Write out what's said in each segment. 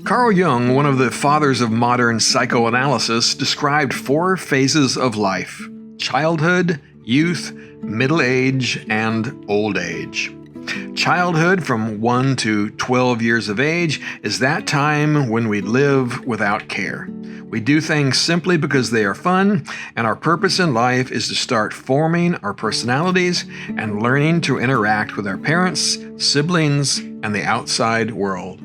Carl Jung, one of the fathers of modern psychoanalysis, described 4 phases of life: childhood, youth, middle age, and old age. Childhood, from 1 to 12 years of age, is that time when we live without care. We do things simply because they are fun, and our purpose in life is to start forming our personalities and learning to interact with our parents, siblings, and the outside world.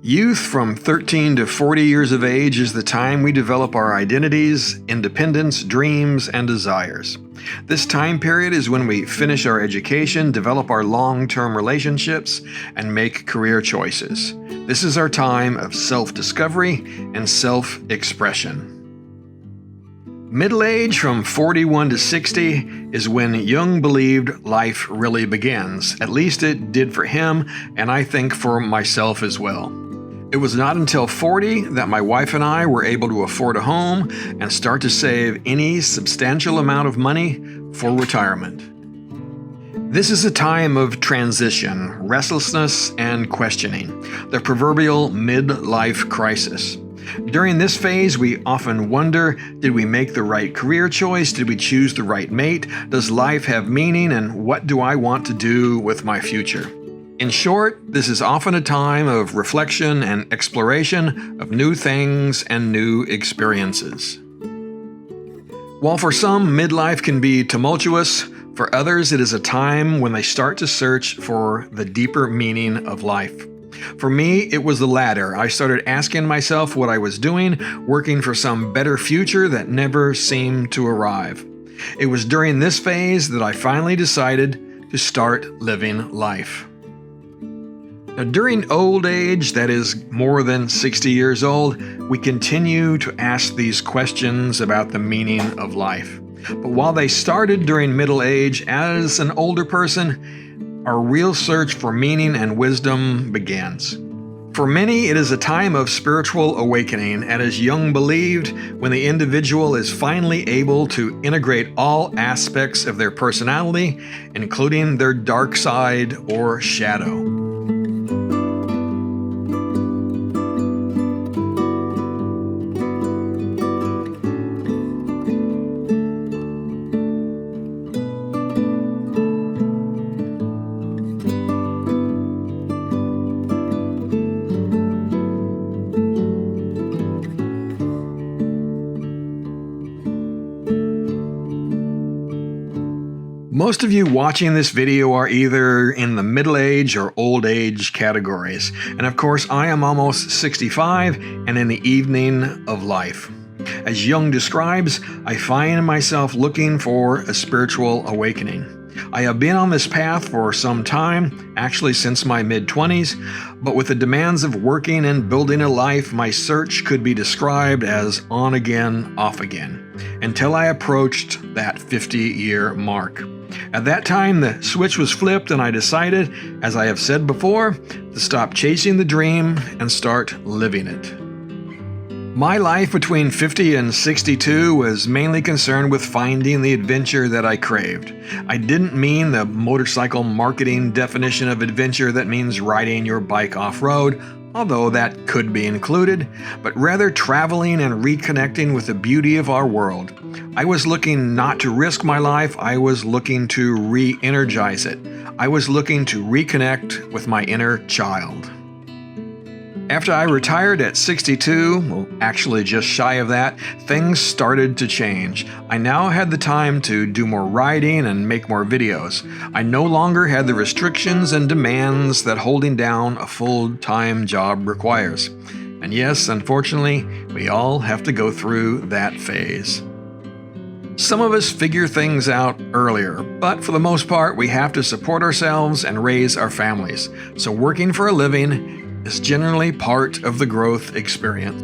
Youth, from 13 to 40 years of age, is the time we develop our identities, independence, dreams, and desires. This time period is when we finish our education, develop our long-term relationships, and make career choices. This is our time of self-discovery and self-expression. Middle age, from 41 to 60, is when Jung believed life really begins. At least it did for him, and I think for myself as well. It was not until 40 that my wife and I were able to afford a home and start to save any substantial amount of money for retirement. This is a time of transition, restlessness, and questioning, the proverbial midlife crisis. During this phase, we often wonder, did we make the right career choice? Did we choose the right mate? Does life have meaning? And what do I want to do with my future? In short, this is often a time of reflection and exploration of new things and new experiences. While for some, midlife can be tumultuous, for others it is a time when they start to search for the deeper meaning of life. For me, it was the latter. I started asking myself what I was doing, working for some better future that never seemed to arrive. It was during this phase that I finally decided to start living life. Now, during old age, that is more than 60 years old, we continue to ask these questions about the meaning of life. But while they started during middle age, as an older person, our real search for meaning and wisdom begins. For many, it is a time of spiritual awakening, and as Jung believed, when the individual is finally able to integrate all aspects of their personality, including their dark side or shadow. Most of you watching this video are either in the middle age or old age categories. And of course, I am almost 65 and in the evening of life. As Jung describes, I find myself looking for a spiritual awakening. I have been on this path for some time, actually since my mid-20s, but with the demands of working and building a life, my search could be described as on again, off again, until I approached that 50-year mark. At that time, the switch was flipped and I decided, as I have said before, to stop chasing the dream and start living it. My life between 50 and 62 was mainly concerned with finding the adventure that I craved. I didn't mean the motorcycle marketing definition of adventure that means riding your bike off-road, although that could be included, but rather traveling and reconnecting with the beauty of our world. I was looking not to risk my life, I was looking to re-energize it. I was looking to reconnect with my inner child. After I retired at 62, well, actually just shy of that, things started to change. I now had the time to do more writing and make more videos. I no longer had the restrictions and demands that holding down a full-time job requires. And yes, unfortunately, we all have to go through that phase. Some of us figure things out earlier, but for the most part, we have to support ourselves and raise our families. So working for a living is generally part of the growth experience.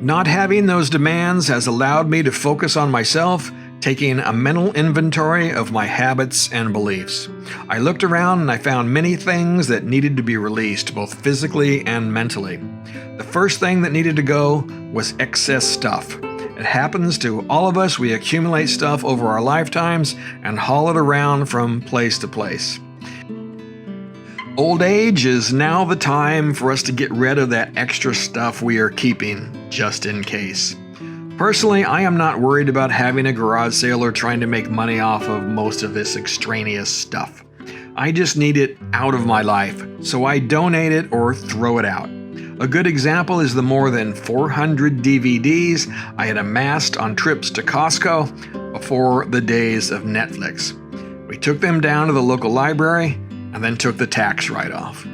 Not having those demands has allowed me to focus on myself, taking a mental inventory of my habits and beliefs. I looked around and I found many things that needed to be released, both physically and mentally. The first thing that needed to go was excess stuff. It happens to all of us. We accumulate stuff over our lifetimes and haul it around from place to place. Old age is now the time for us to get rid of that extra stuff we are keeping, just in case. Personally, I am not worried about having a garage sale or trying to make money off of most of this extraneous stuff. I just need it out of my life, so I donate it or throw it out. A good example is the more than 400 DVDs I had amassed on trips to Costco before the days of Netflix. We took them down to the local library and then took the tax write-off.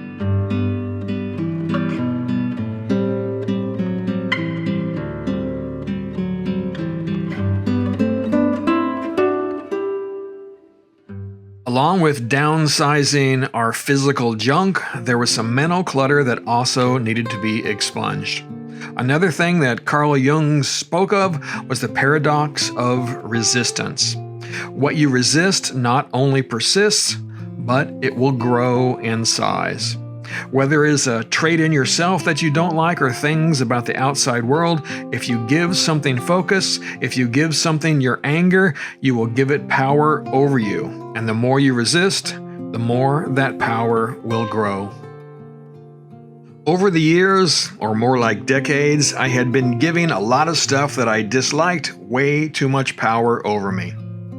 Along with downsizing our physical junk, there was some mental clutter that also needed to be expunged. Another thing that Carl Jung spoke of was the paradox of resistance. What you resist not only persists, but it will grow in size. Whether it is a trait in yourself that you don't like or things about the outside world, if you give something focus, if you give something your anger, you will give it power over you. And the more you resist, the more that power will grow. Over the years, or more like decades, I had been giving a lot of stuff that I disliked way too much power over me.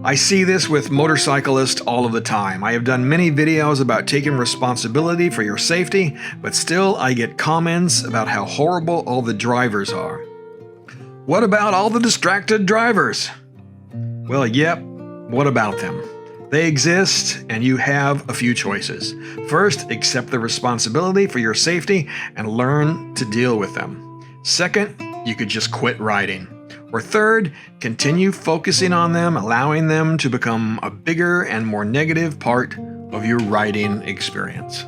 I see this with motorcyclists all of the time. I have done many videos about taking responsibility for your safety, but still I get comments about how horrible all the drivers are. What about all the distracted drivers? Well, yep, what about them? They exist, and you have a few choices. First, accept the responsibility for your safety and learn to deal with them. Second, you could just quit riding. Or third, continue focusing on them, allowing them to become a bigger and more negative part of your riding experience.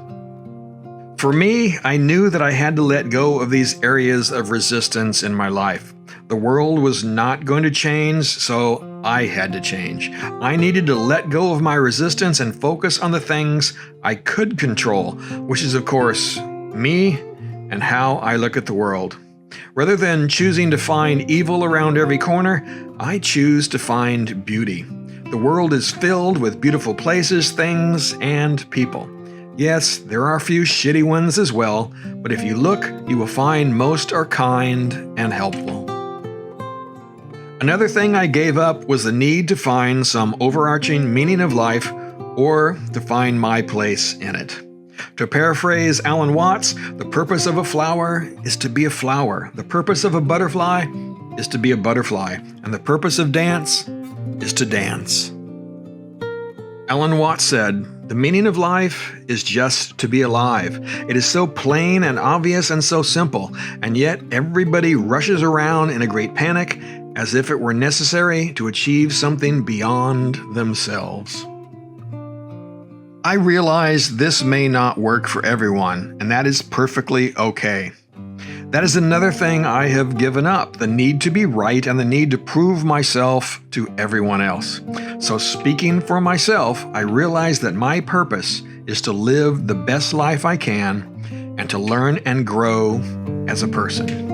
For me, I knew that I had to let go of these areas of resistance in my life. The world was not going to change, so I had to change. I needed to let go of my resistance and focus on the things I could control, which is, of course, me and how I look at the world. Rather than choosing to find evil around every corner, I choose to find beauty. The world is filled with beautiful places, things, and people. Yes, there are a few shitty ones as well, but if you look, you will find most are kind and helpful. Another thing I gave up was the need to find some overarching meaning of life or to find my place in it. To paraphrase Alan Watts, the purpose of a flower is to be a flower. The purpose of a butterfly is to be a butterfly. And the purpose of dance is to dance. Alan Watts said, "The meaning of life is just to be alive. It is so plain and obvious and so simple, and yet everybody rushes around in a great panic as if it were necessary to achieve something beyond themselves." I realize this may not work for everyone, and that is perfectly okay. That is another thing I have given up, the need to be right and the need to prove myself to everyone else. So speaking for myself, I realize that my purpose is to live the best life I can and to learn and grow as a person.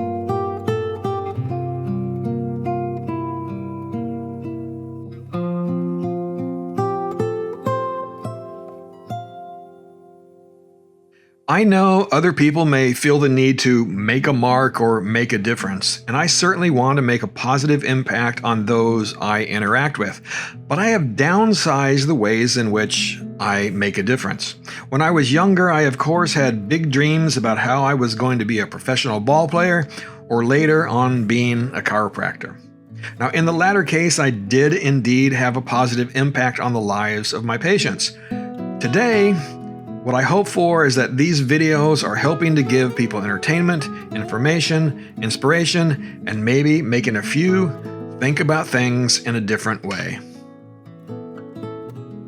I know other people may feel the need to make a mark or make a difference, and I certainly want to make a positive impact on those I interact with, but I have downsized the ways in which I make a difference. When I was younger, I of course had big dreams about how I was going to be a professional ball player, or later on being a chiropractor. Now, in the latter case, I did indeed have a positive impact on the lives of my patients. Today, what I hope for is that these videos are helping to give people entertainment, information, inspiration, and maybe making a few think about things in a different way.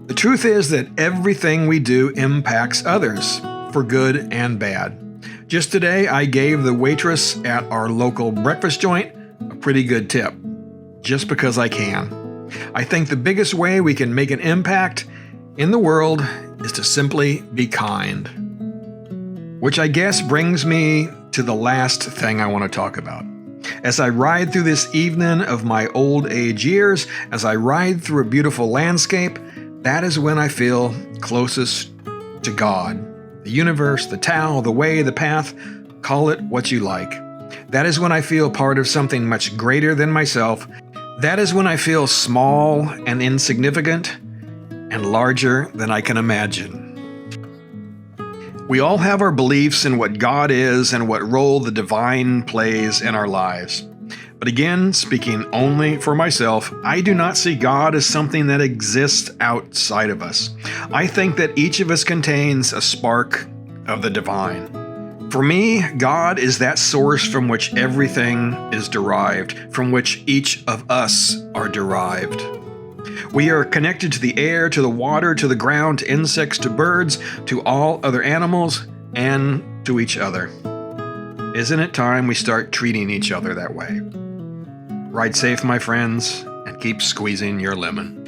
The truth is that everything we do impacts others, for good and bad. Just today, I gave the waitress at our local breakfast joint a pretty good tip, just because I can. I think the biggest way we can make an impact in the world is to simply be kind. Which I guess brings me to the last thing I want to talk about. As I ride through this evening of my old age years, as I ride through a beautiful landscape, that is when I feel closest to God. the universe, the Tao, the way, the path, call it what you like. That is when I feel part of something much greater than myself. That is when I feel small and insignificant and larger than I can imagine. We all have our beliefs in what God is and what role the divine plays in our lives. But again, speaking only for myself, I do not see God as something that exists outside of us. I think that each of us contains a spark of the divine. For me, God is that source from which everything is derived, from which each of us are derived. We are connected to the air, to the water, to the ground, to insects, to birds, to all other animals, and to each other. Isn't it time we start treating each other that way? Ride safe, my friends, and keep squeezing your lemon.